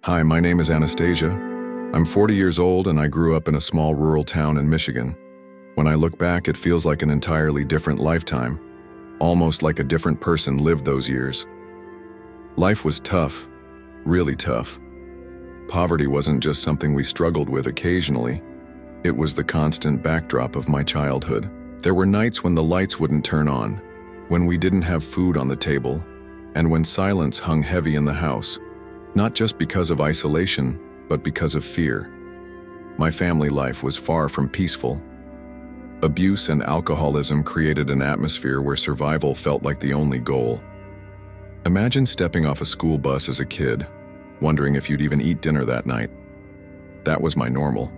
Hi, my name is Anastasia. I'm 40 years old and I grew up in a small rural town in Michigan. When I look back, it feels like an entirely different lifetime, almost like a different person lived those years. Life was tough, really tough. Poverty wasn't just something we struggled with occasionally. It was the constant backdrop of my childhood. There were nights when the lights wouldn't turn on, when we didn't have food on the table, and when silence hung heavy in the house, not just because of isolation, but because of fear. My family life was far from peaceful. Abuse and alcoholism created an atmosphere where survival felt like the only goal. Imagine stepping off a school bus as a kid, wondering if you'd even eat dinner that night. That was my normal.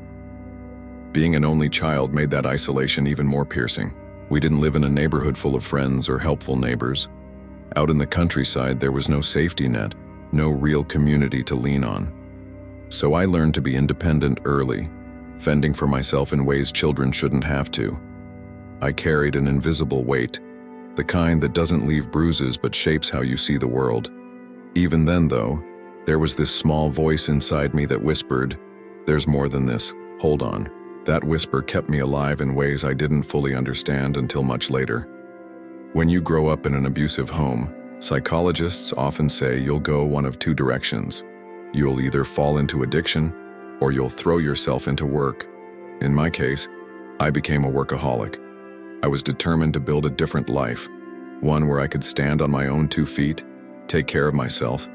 Being an only child made that isolation even more piercing. We didn't live in a neighborhood full of friends or helpful neighbors. Out in the countryside, there was no safety net, no real community to lean on. So I learned to be independent early, fending for myself in ways children shouldn't have to. I carried an invisible weight, the kind that doesn't leave bruises but shapes how you see the world. Even then, though, there was this small voice inside me that whispered, "There's more than this, hold on." That whisper kept me alive in ways I didn't fully understand until much later. When you grow up in an abusive home, psychologists often say you'll go one of two directions. You'll either fall into addiction, or you'll throw yourself into work. In my case, I became a workaholic. I was determined to build a different life, one where I could stand on my own 2 feet, take care of myself,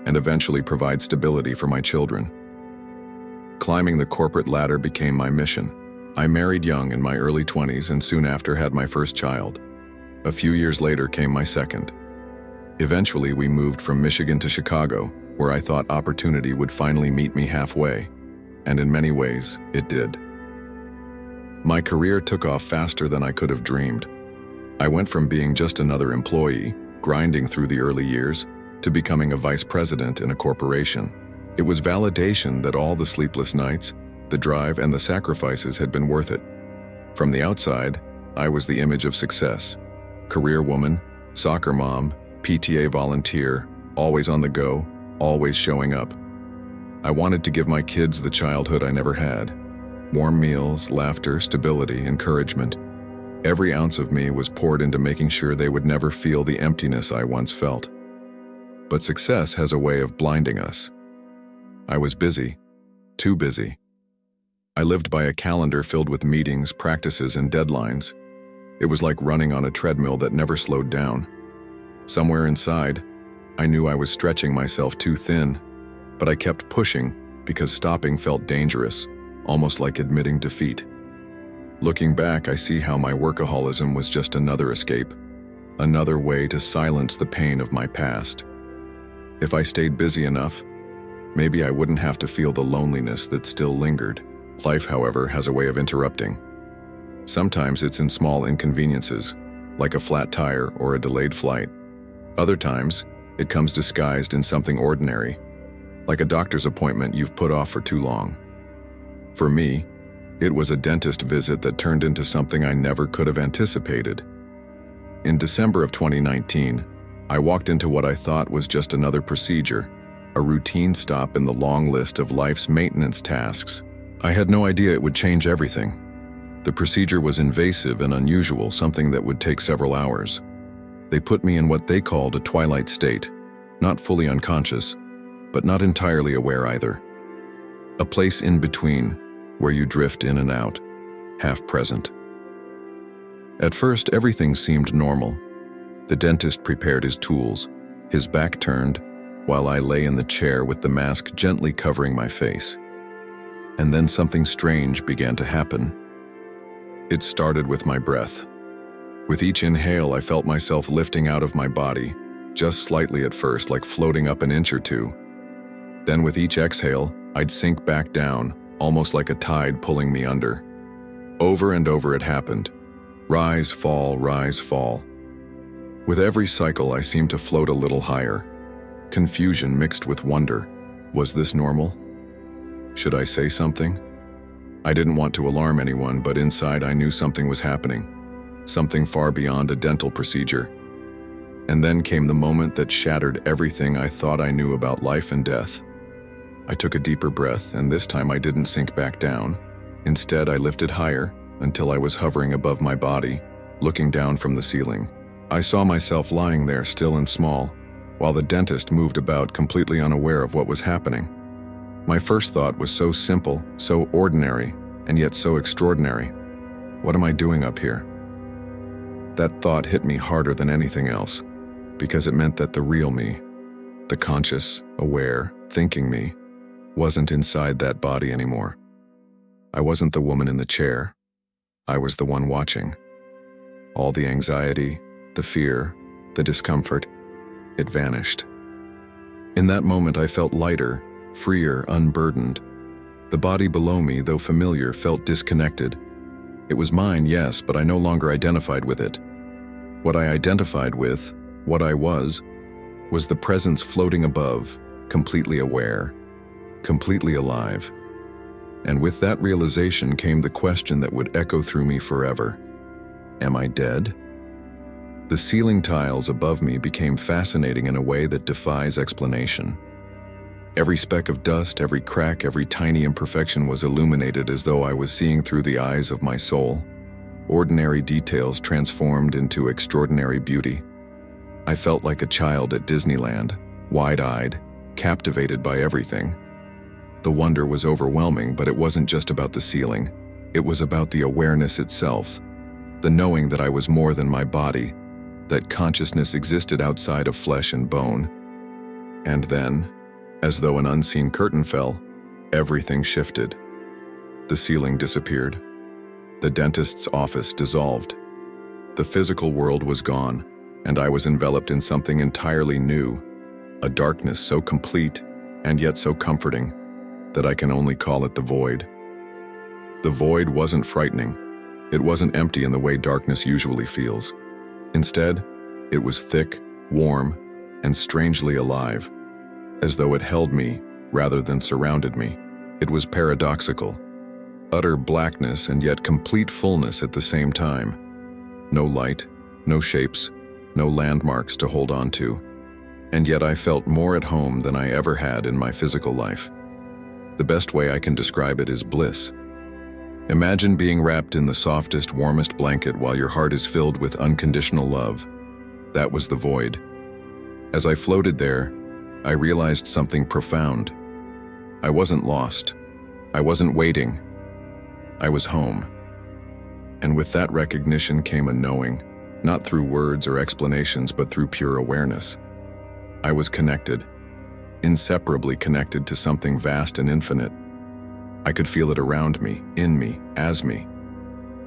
and eventually provide stability for my children. Climbing the corporate ladder became my mission. I married young in my early 20s and soon after had my first child. A few years later came my second. Eventually, we moved from Michigan to Chicago, where I thought opportunity would finally meet me halfway, and in many ways, it did. My career took off faster than I could have dreamed. I went from being just another employee, grinding through the early years, to becoming a vice president in a corporation. It was validation that all the sleepless nights, the drive, and the sacrifices had been worth it. From the outside, I was the image of success. Career woman, soccer mom, PTA volunteer, always on the go, always showing up. I wanted to give my kids the childhood I never had. Warm meals, laughter, stability, encouragement. Every ounce of me was poured into making sure they would never feel the emptiness I once felt. But success has a way of blinding us. I was busy, too busy. I lived by a calendar filled with meetings, practices, and deadlines. It was like running on a treadmill that never slowed down. Somewhere inside, I knew I was stretching myself too thin, but I kept pushing because stopping felt dangerous, almost like admitting defeat. Looking back, I see how my workaholism was just another escape, another way to silence the pain of my past. If I stayed busy enough, maybe I wouldn't have to feel the loneliness that still lingered. Life, however, has a way of interrupting. Sometimes it's in small inconveniences, like a flat tire or a delayed flight. Other times, it comes disguised in something ordinary, like a doctor's appointment you've put off for too long. For me, it was a dentist visit that turned into something I never could have anticipated. In December of 2019, I walked into what I thought was just another procedure, a routine stop in the long list of life's maintenance tasks. I had no idea it would change everything. The procedure was invasive and unusual, something that would take several hours. They put me in what they called a twilight state, not fully unconscious, but not entirely aware either. A place in between, where you drift in and out, half present. At first, everything seemed normal. The dentist prepared his tools, his back turned, while I lay in the chair with the mask gently covering my face. And then something strange began to happen. It started with my breath. With each inhale, I felt myself lifting out of my body, just slightly at first, like floating up an inch or two. Then with each exhale, I'd sink back down, almost like a tide pulling me under. Over and over it happened. Rise, fall, rise, fall. With every cycle, I seemed to float a little higher. Confusion mixed with wonder. Was this normal? Should I say something? I didn't want to alarm anyone, but inside I knew something was happening. Something far beyond a dental procedure. And then came the moment that shattered everything I thought I knew about life and death. I took a deeper breath, and this time I didn't sink back down. Instead, I lifted higher until I was hovering above my body, looking down from the ceiling. I saw myself lying there still and small, while the dentist moved about completely unaware of what was happening. My first thought was so simple, so ordinary, and yet so extraordinary. What am I doing up here? That thought hit me harder than anything else, because it meant that the real me, the conscious, aware, thinking me, wasn't inside that body anymore. I wasn't the woman in the chair. I was the one watching. All the anxiety, the fear, the discomfort, it vanished. In that moment, I felt lighter, freer, unburdened. The body below me, though familiar, felt disconnected. It was mine, yes, but I no longer identified with it. What I identified with, what I was the presence floating above, completely aware, completely alive. And with that realization came the question that would echo through me forever. Am I dead? The ceiling tiles above me became fascinating in a way that defies explanation. Every speck of dust, every crack, every tiny imperfection was illuminated as though I was seeing through the eyes of my soul. Ordinary details transformed into extraordinary beauty. I felt like a child at Disneyland, wide-eyed, captivated by everything. The wonder was overwhelming, but it wasn't just about the ceiling. It was about the awareness itself, the knowing that I was more than my body, that consciousness existed outside of flesh and bone. And then, as though an unseen curtain fell, everything shifted. The ceiling disappeared. The dentist's office dissolved. The physical world was gone, and I was enveloped in something entirely new, a darkness so complete and yet so comforting that I can only call it the void. The void wasn't frightening. It wasn't empty in the way darkness usually feels. Instead, it was thick, warm, and strangely alive, as though it held me rather than surrounded me. It was paradoxical. Utter blackness and yet complete fullness at the same time. No light, no shapes, no landmarks to hold on to. And yet I felt more at home than I ever had in my physical life. The best way I can describe it is bliss. Imagine being wrapped in the softest, warmest blanket while your heart is filled with unconditional love. That was the void. As I floated there, I realized something profound. I wasn't lost. I wasn't waiting. I was home. And with that recognition came a knowing, not through words or explanations, but through pure awareness. I was connected, inseparably connected to something vast and infinite. I could feel it around me, in me, as me.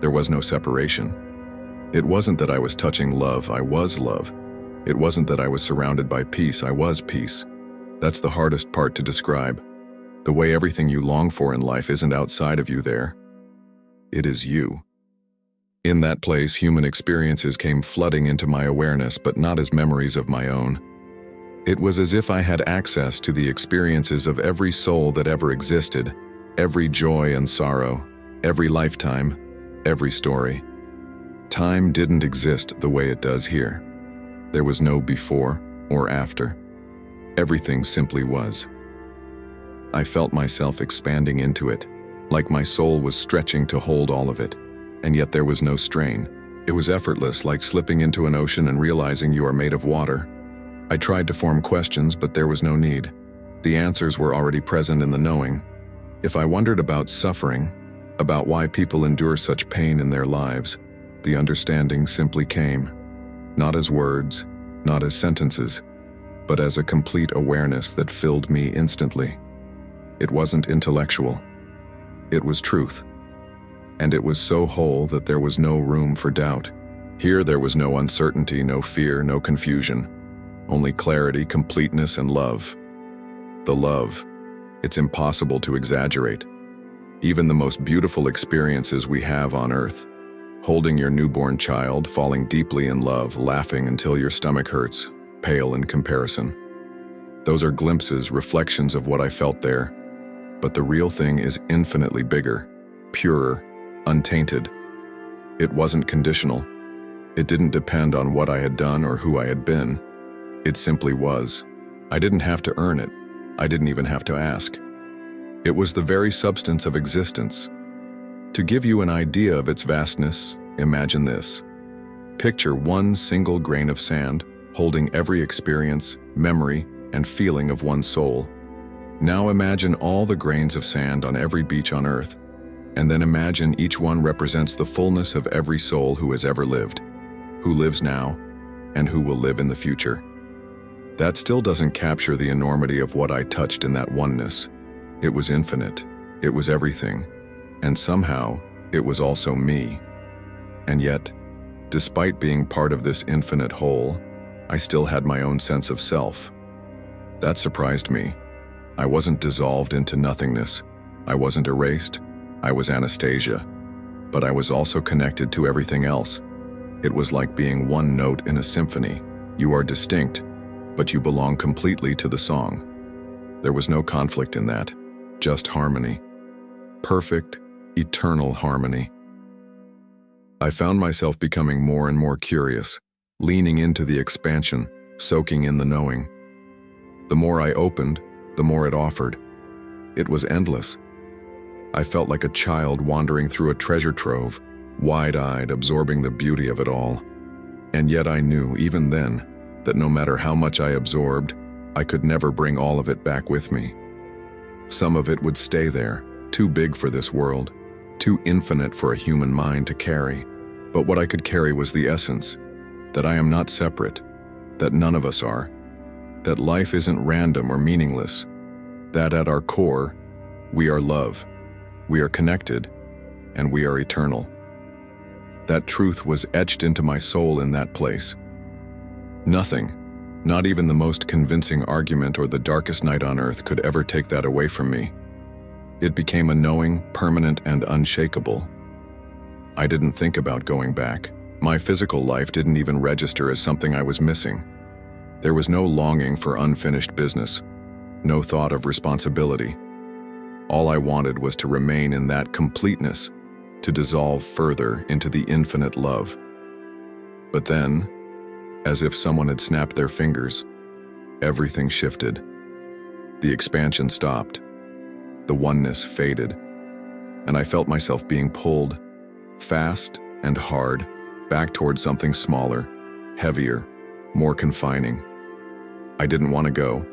There was no separation. It wasn't that I was touching love, I was love. It wasn't that I was surrounded by peace, I was peace. That's the hardest part to describe. The way everything you long for in life isn't outside of you there. It is you. In that place, human experiences came flooding into my awareness, but not as memories of my own. It was as if I had access to the experiences of every soul that ever existed, every joy and sorrow, every lifetime, every story. Time didn't exist the way it does here. There was no before or after. Everything simply was. I felt myself expanding into it, like my soul was stretching to hold all of it, and yet there was no strain. It was effortless, like slipping into an ocean and realizing you are made of water. I tried to form questions, but there was no need. The answers were already present in the knowing. If I wondered about suffering, about why people endure such pain in their lives, the understanding simply came, not as words, not as sentences, but as a complete awareness that filled me instantly. It wasn't intellectual. It was truth. And it was so whole that there was no room for doubt. Here there was no uncertainty, no fear, no confusion. Only clarity, completeness, and love. The love, it's impossible to exaggerate. Even the most beautiful experiences we have on earth, holding your newborn child, falling deeply in love, laughing until your stomach hurts, pale in comparison. Those are glimpses, reflections of what I felt there. But the real thing is infinitely bigger, purer, untainted. It wasn't conditional. It didn't depend on what I had done or who I had been. It simply was. I didn't have to earn it. I didn't even have to ask. It was the very substance of existence. To give you an idea of its vastness, imagine this. Picture one single grain of sand holding every experience, memory, and feeling of one's soul. Now imagine all the grains of sand on every beach on Earth, and then imagine each one represents the fullness of every soul who has ever lived, who lives now, and who will live in the future. That still doesn't capture the enormity of what I touched in that oneness. It was infinite, it was everything, and somehow it was also me. And yet, despite being part of this infinite whole, I still had my own sense of self. That surprised me. I wasn't dissolved into nothingness. I wasn't erased. I was Anastasia. But I was also connected to everything else. It was like being one note in a symphony. You are distinct, but you belong completely to the song. There was no conflict in that, just harmony. Perfect, eternal harmony. I found myself becoming more and more curious, leaning into the expansion, soaking in the knowing. The more I opened, the more it offered. It was endless. I felt like a child wandering through a treasure trove, wide-eyed, absorbing the beauty of it all. And yet I knew, even then, that no matter how much I absorbed, I could never bring all of it back with me. Some of it would stay there, too big for this world, too infinite for a human mind to carry. But what I could carry was the essence, that I am not separate, that none of us are, that life isn't random or meaningless, that at our core, we are love, we are connected, and we are eternal. That truth was etched into my soul in that place. Nothing, not even the most convincing argument or the darkest night on earth could ever take that away from me. It became a knowing, permanent, and unshakable. I didn't think about going back. My physical life didn't even register as something I was missing. There was no longing for unfinished business, no thought of responsibility. All I wanted was to remain in that completeness, to dissolve further into the infinite love. But then, as if someone had snapped their fingers, everything shifted. The expansion stopped. The oneness faded, and I felt myself being pulled, fast and hard, back towards something smaller, heavier, more confining. I didn't want to go.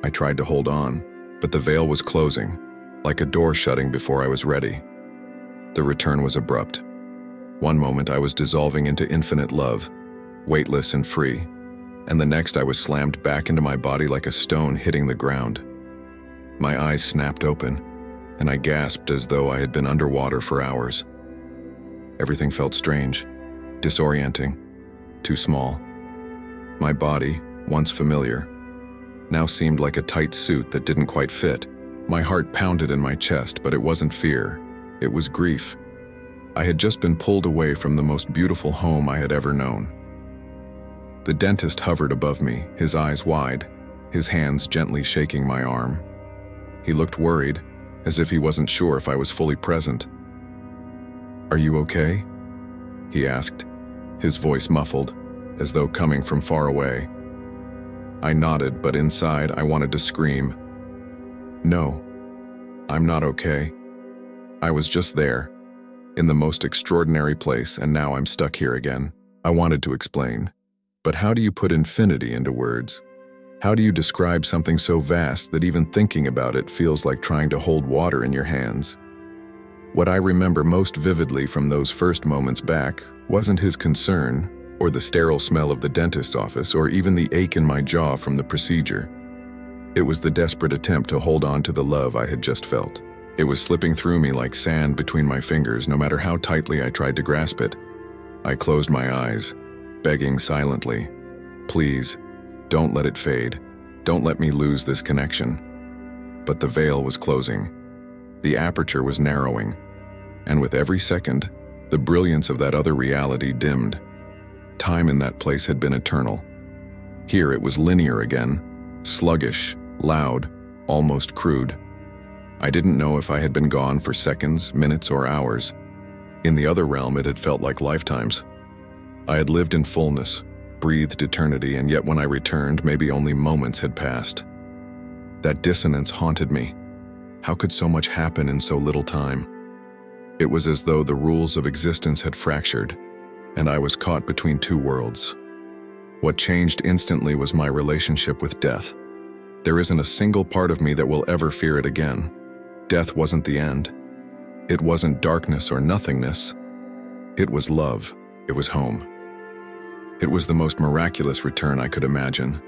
I tried to hold on, but the veil was closing, like a door shutting before I was ready. The return was abrupt. One moment I was dissolving into infinite love, weightless and free, and the next I was slammed back into my body like a stone hitting the ground. My eyes snapped open, and I gasped as though I had been underwater for hours. Everything felt strange, disorienting, too small. My body, once familiar, now seemed like a tight suit that didn't quite fit. My heart pounded in my chest, but it wasn't fear. It was grief. I had just been pulled away from the most beautiful home I had ever known. The dentist hovered above me, his eyes wide, his hands gently shaking my arm. He looked worried, as if he wasn't sure if I was fully present. "Are you okay?" he asked, his voice muffled, as though coming from far away. I nodded, but inside I wanted to scream. "No, I'm not okay. I was just there, in the most extraordinary place, and now I'm stuck here again." I wanted to explain. But how do you put infinity into words? How do you describe something so vast that even thinking about it feels like trying to hold water in your hands? What I remember most vividly from those first moments back wasn't his concern, or the sterile smell of the dentist's office, or even the ache in my jaw from the procedure. It was the desperate attempt to hold on to the love I had just felt. It was slipping through me like sand between my fingers, no matter how tightly I tried to grasp it. I closed my eyes, begging silently, "Please, don't let it fade. Don't let me lose this connection." But the veil was closing. The aperture was narrowing. And with every second, the brilliance of that other reality dimmed. Time in that place had been eternal. Here it was linear again, sluggish, loud, almost crude. I didn't know if I had been gone for seconds, minutes, or hours. In the other realm, it had felt like lifetimes. I had lived in fullness, breathed eternity, and yet when I returned, maybe only moments had passed. That dissonance haunted me. How could so much happen in so little time? It was as though the rules of existence had fractured, and I was caught between two worlds. What changed instantly was my relationship with death. There isn't a single part of me that will ever fear it again. Death wasn't the end. It wasn't darkness or nothingness. It was love. It was home. It was the most miraculous return I could imagine.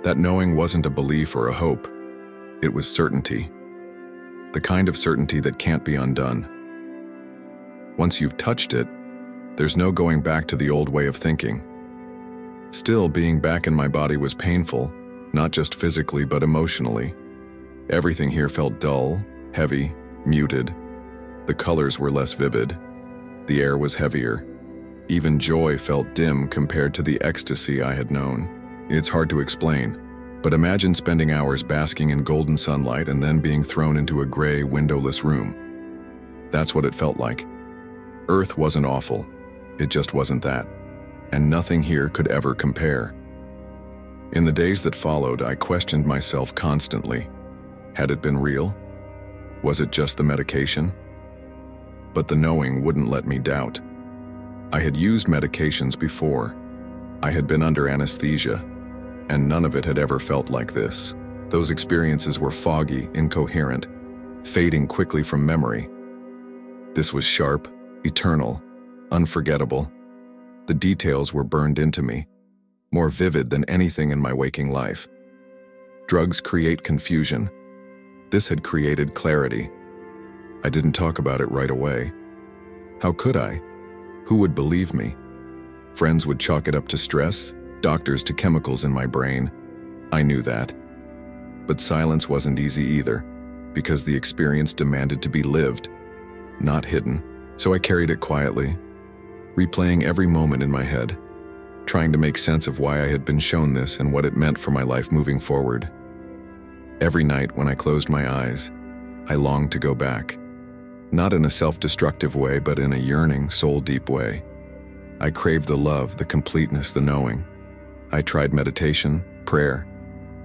That knowing wasn't a belief or a hope. It was certainty. The kind of certainty that can't be undone. Once you've touched it, there's no going back to the old way of thinking. Still, being back in my body was painful, not just physically but emotionally. Everything here felt dull, heavy, muted. The colors were less vivid. The air was heavier. Even joy felt dim compared to the ecstasy I had known. It's hard to explain, but imagine spending hours basking in golden sunlight and then being thrown into a gray, windowless room. That's what it felt like. Earth wasn't awful. It just wasn't that. And nothing here could ever compare. In the days that followed, I questioned myself constantly. Had it been real? Was it just the medication? But the knowing wouldn't let me doubt. I had used medications before. I had been under anesthesia, and none of it had ever felt like this. Those experiences were foggy, incoherent, fading quickly from memory. This was sharp, eternal, unforgettable. The details were burned into me, more vivid than anything in my waking life. Drugs create confusion. This had created clarity. I didn't talk about it right away. How could I? Who would believe me? Friends would chalk it up to stress, doctors to chemicals in my brain. I knew that. But silence wasn't easy either, because the experience demanded to be lived, not hidden. So I carried it quietly, replaying every moment in my head, trying to make sense of why I had been shown this and what it meant for my life moving forward. Every night when I closed my eyes, I longed to go back. Not in a self-destructive way, but in a yearning, soul-deep way. I craved the love, the completeness, the knowing. I tried meditation, prayer,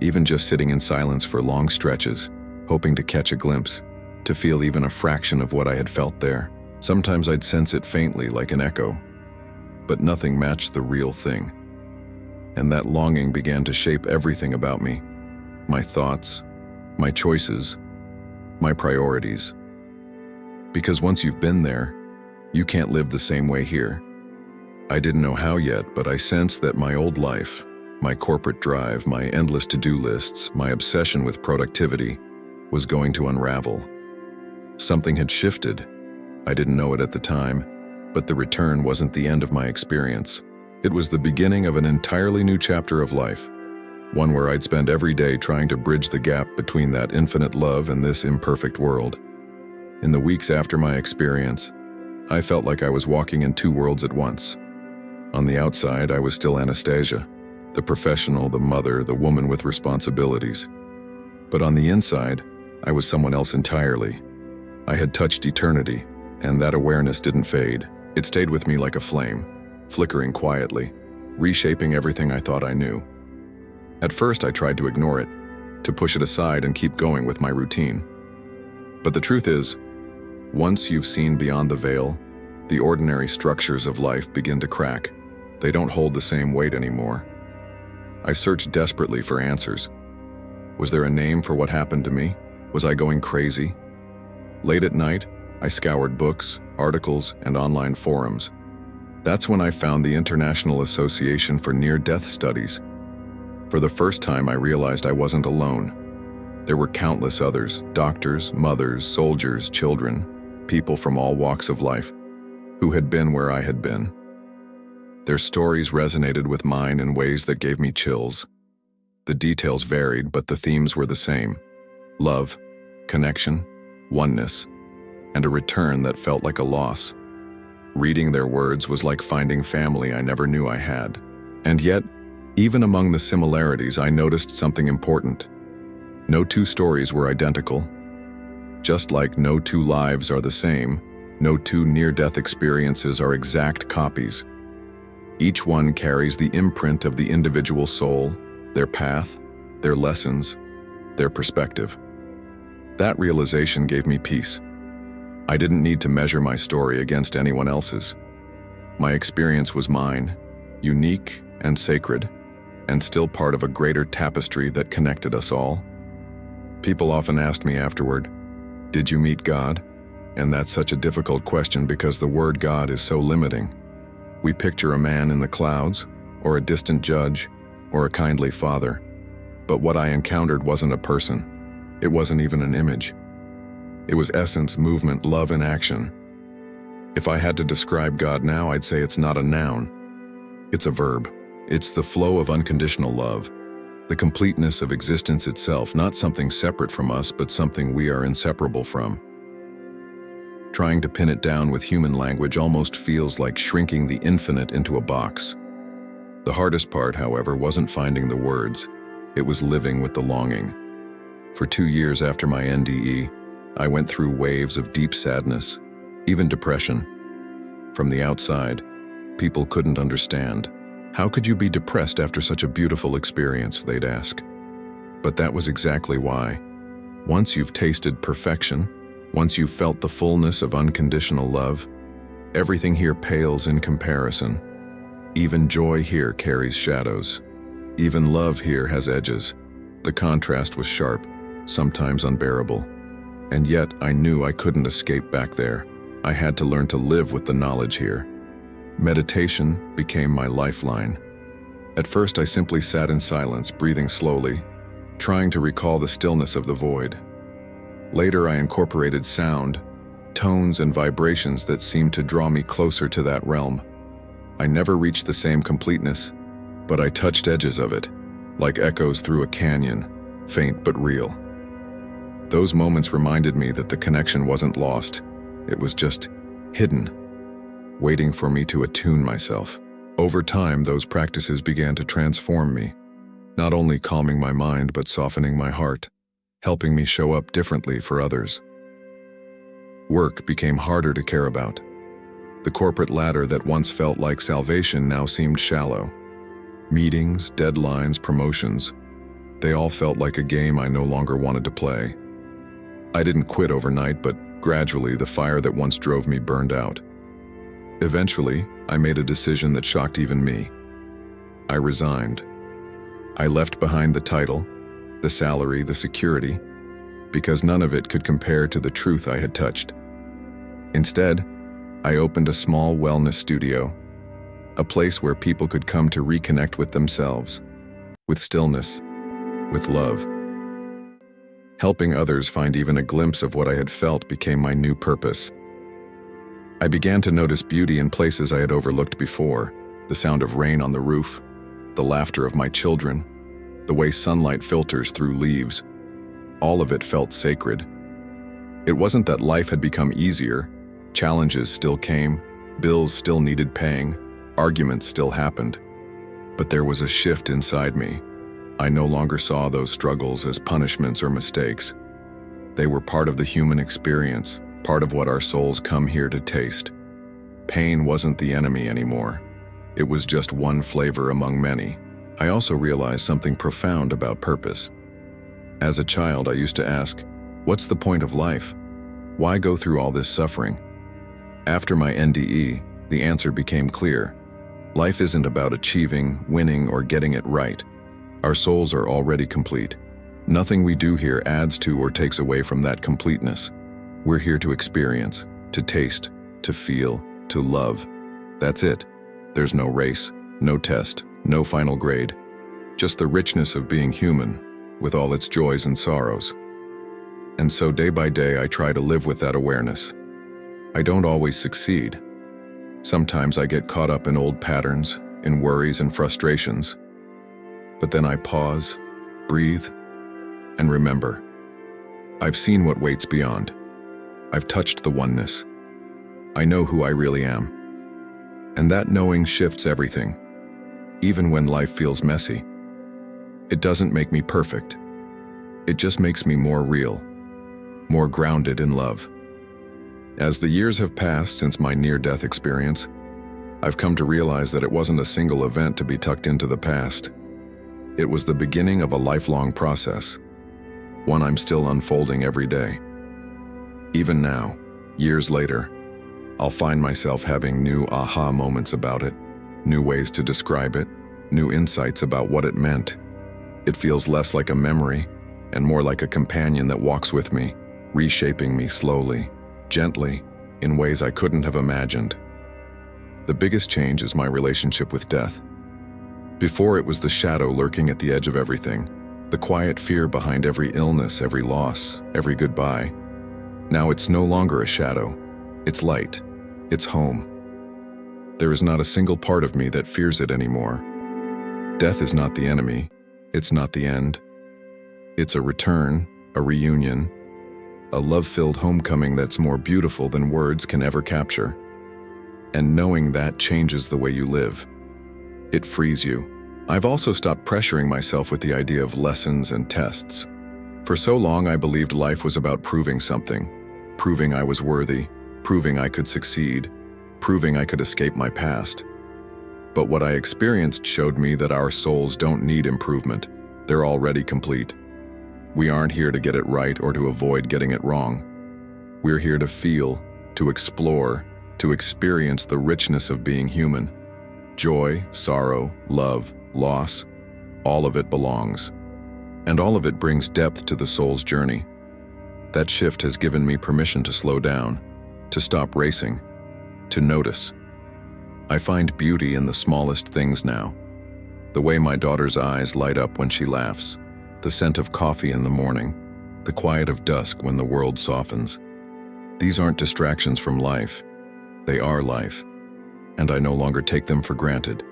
even just sitting in silence for long stretches, hoping to catch a glimpse, to feel even a fraction of what I had felt there. Sometimes I'd sense it faintly like an echo, but nothing matched the real thing. And that longing began to shape everything about me. My thoughts, my choices, my priorities. Because once you've been there, you can't live the same way here. I didn't know how yet, but I sensed that my old life, my corporate drive, my endless to-do lists, my obsession with productivity, was going to unravel. Something had shifted. I didn't know it at the time, but the return wasn't the end of my experience. It was the beginning of an entirely new chapter of life, one where I'd spend every day trying to bridge the gap between that infinite love and this imperfect world. In the weeks after my experience, I felt like I was walking in two worlds at once. On the outside, I was still Anastasia, the professional, the mother, the woman with responsibilities. But on the inside, I was someone else entirely. I had touched eternity, and that awareness didn't fade. It stayed with me like a flame, flickering quietly, reshaping everything I thought I knew. At first, I tried to ignore it, to push it aside and keep going with my routine. But the truth is, once you've seen beyond the veil, the ordinary structures of life begin to crack. They don't hold the same weight anymore. I searched desperately for answers. Was there a name for what happened to me? Was I going crazy? Late at night, I scoured books, articles, and online forums. That's when I found the International Association for Near-Death Studies. For the first time, I realized I wasn't alone. There were countless others, doctors, mothers, soldiers, children, people from all walks of life, who had been where I had been. Their stories resonated with mine in ways that gave me chills. The details varied, but the themes were the same: love, connection, oneness, and a return that felt like a loss. Reading their words was like finding family I never knew I had. And yet, even among the similarities, I noticed something important. No two stories were identical. Just like no two lives are the same, no two near-death experiences are exact copies. Each one carries the imprint of the individual soul, their path, their lessons, their perspective. That realization gave me peace. I didn't need to measure my story against anyone else's. My experience was mine, unique and sacred, and still part of a greater tapestry that connected us all. People often asked me afterward, "Did you meet God?" And that's such a difficult question because the word God is so limiting. We picture a man in the clouds, or a distant judge, or a kindly father. But what I encountered wasn't a person. It wasn't even an image. It was essence, movement, love, and action. If I had to describe God now, I'd say it's not a noun. It's a verb. It's the flow of unconditional love, the completeness of existence itself, not something separate from us, but something we are inseparable from. Trying to pin it down with human language almost feels like shrinking the infinite into a box. The hardest part, however, wasn't finding the words. It was living with the longing. For 2 years after my NDE, I went through waves of deep sadness, even depression. From the outside, people couldn't understand. "How could you be depressed after such a beautiful experience?" they'd ask. But that was exactly why. Once you've tasted perfection, once you've felt the fullness of unconditional love, everything here pales in comparison. Even joy here carries shadows. Even love here has edges. The contrast was sharp, sometimes unbearable. And yet I knew I couldn't escape back there. I had to learn to live with the knowledge here. Meditation became my lifeline. At first I simply sat in silence, breathing slowly, trying to recall the stillness of the void. Later I incorporated sound, tones and vibrations that seemed to draw me closer to that realm. I never reached the same completeness, but I touched edges of it, like echoes through a canyon, faint but real. Those moments reminded me that the connection wasn't lost, it was just hidden, waiting for me to attune myself. Over time, those practices began to transform me, not only calming my mind but softening my heart, helping me show up differently for others. Work became harder to care about. The corporate ladder that once felt like salvation now seemed shallow. Meetings, deadlines, promotions, they all felt like a game I no longer wanted to play. I didn't quit overnight, but gradually the fire that once drove me burned out. Eventually, I made a decision that shocked even me. I resigned. I left behind the title, the salary, the security, because none of it could compare to the truth I had touched. Instead, I opened a small wellness studio, a place where people could come to reconnect with themselves, with stillness, with love. Helping others find even a glimpse of what I had felt became my new purpose. I began to notice beauty in places I had overlooked before, the sound of rain on the roof, the laughter of my children, the way sunlight filters through leaves. All of it felt sacred. It wasn't that life had become easier. Challenges still came, bills still needed paying, arguments still happened. But there was a shift inside me. I no longer saw those struggles as punishments or mistakes. They were part of the human experience, part of what our souls come here to taste. Pain wasn't the enemy anymore. It was just one flavor among many. I also realized something profound about purpose. As a child, I used to ask, what's the point of life? Why go through all this suffering? After my NDE, the answer became clear. Life isn't about achieving, winning, or getting it right. Our souls are already complete. Nothing we do here adds to or takes away from that completeness. We're here to experience, to taste, to feel, to love. That's it. There's no race, no test, no final grade. Just the richness of being human, with all its joys and sorrows. And so day by day I try to live with that awareness. I don't always succeed. Sometimes I get caught up in old patterns, in worries and frustrations. But then I pause, breathe, and remember. I've seen what waits beyond. I've touched the oneness. I know who I really am. And that knowing shifts everything, even when life feels messy. It doesn't make me perfect. It just makes me more real, more grounded in love. As the years have passed since my near-death experience, I've come to realize that it wasn't a single event to be tucked into the past. It was the beginning of a lifelong process. one I'm still unfolding every day. Even now, years later, I'll find myself having new aha moments about it, new ways to describe it, new insights about what it meant. It feels less like a memory and more like a companion that walks with me, reshaping me slowly, gently, in ways I couldn't have imagined. The biggest change is my relationship with death. Before, it was the shadow lurking at the edge of everything, the quiet fear behind every illness, every loss, every goodbye. Now it's no longer a shadow. It's light. It's home. There is not a single part of me that fears it anymore. Death is not the enemy. It's not the end. It's a return, a reunion, a love-filled homecoming that's more beautiful than words can ever capture. And knowing that changes the way you live. It frees you. I've also stopped pressuring myself with the idea of lessons and tests. For so long, I believed life was about proving something, proving I was worthy, proving I could succeed, proving I could escape my past. But what I experienced showed me that our souls don't need improvement. They're already complete. We aren't here to get it right or to avoid getting it wrong. We're here to feel, to explore, to experience the richness of being human. Joy, sorrow, love, loss, all of it belongs. And all of it brings depth to the soul's journey. That shift has given me permission to slow down, to stop racing, to notice. I find beauty in the smallest things now. The way my daughter's eyes light up when she laughs, the scent of coffee in the morning, the quiet of dusk when the world softens. These aren't distractions from life. They are life, and I no longer take them for granted.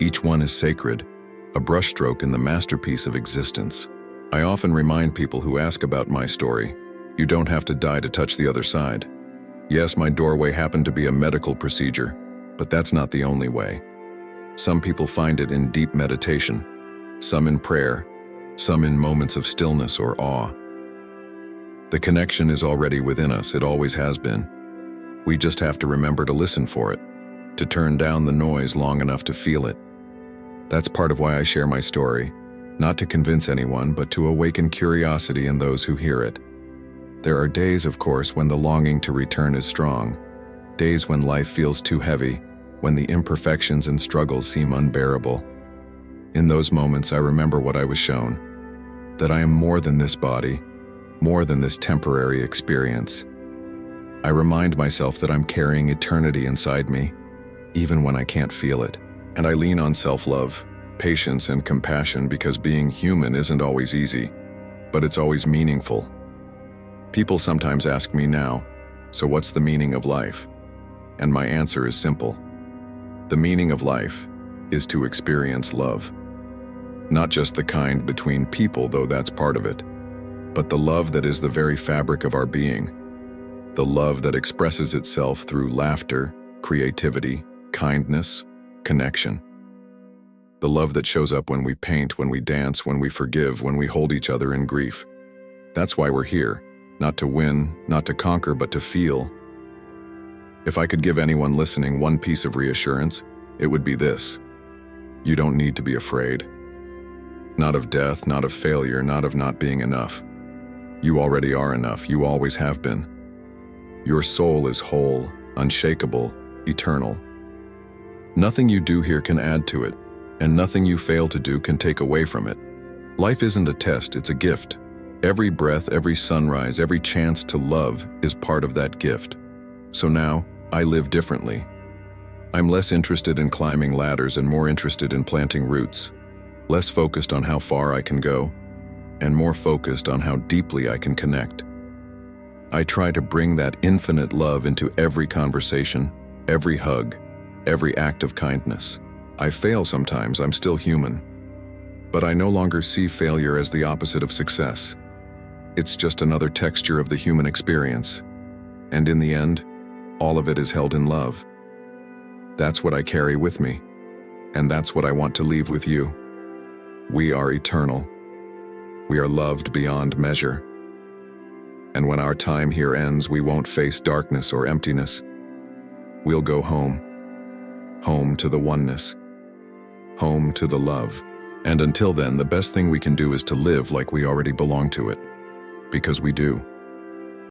Each one is sacred, a brushstroke in the masterpiece of existence. I often remind people who ask about my story, you don't have to die to touch the other side. Yes, my doorway happened to be a medical procedure, but that's not the only way. Some people find it in deep meditation, some in prayer, some in moments of stillness or awe. The connection is already within us, it always has been. We just have to remember to listen for it, to turn down the noise long enough to feel it. That's part of why I share my story, not to convince anyone, but to awaken curiosity in those who hear it. There are days, of course, when the longing to return is strong, days when life feels too heavy, when the imperfections and struggles seem unbearable. In those moments, I remember what I was shown, that I am more than this body, more than this temporary experience. I remind myself that I'm carrying eternity inside me, even when I can't feel it. And I lean on self-love, patience, and compassion because being human isn't always easy, but it's always meaningful. People sometimes ask me now, so what's the meaning of life? And my answer is simple. The meaning of life is to experience love. Not just the kind between people, though that's part of it, but the love that is the very fabric of our being. The love that expresses itself through laughter, creativity, kindness, connection. The love that shows up when we paint, when we dance, when we forgive, when we hold each other in grief. That's why we're here, not to win, not to conquer, but to feel. If I could give anyone listening one piece of reassurance, it would be this. You don't need to be afraid. Not of death, not of failure, not of not being enough. You already are enough, you always have been. Your soul is whole, unshakable, eternal. Nothing you do here can add to it, and nothing you fail to do can take away from it. Life isn't a test, it's a gift. Every breath, every sunrise, every chance to love is part of that gift. So now, I live differently. I'm less interested in climbing ladders and more interested in planting roots. Less focused on how far I can go, and more focused on how deeply I can connect. I try to bring that infinite love into every conversation, every hug, every act of kindness. I fail sometimes, I'm still human. But I no longer see failure as the opposite of success. It's just another texture of the human experience. And in the end, all of it is held in love. That's what I carry with me, and that's what I want to leave with you. We are eternal. We are loved beyond measure. And when our time here ends, we won't face darkness or emptiness. We'll go home. Home to the oneness. Home to the love. And until then, the best thing we can do is to live like we already belong to it. because we do.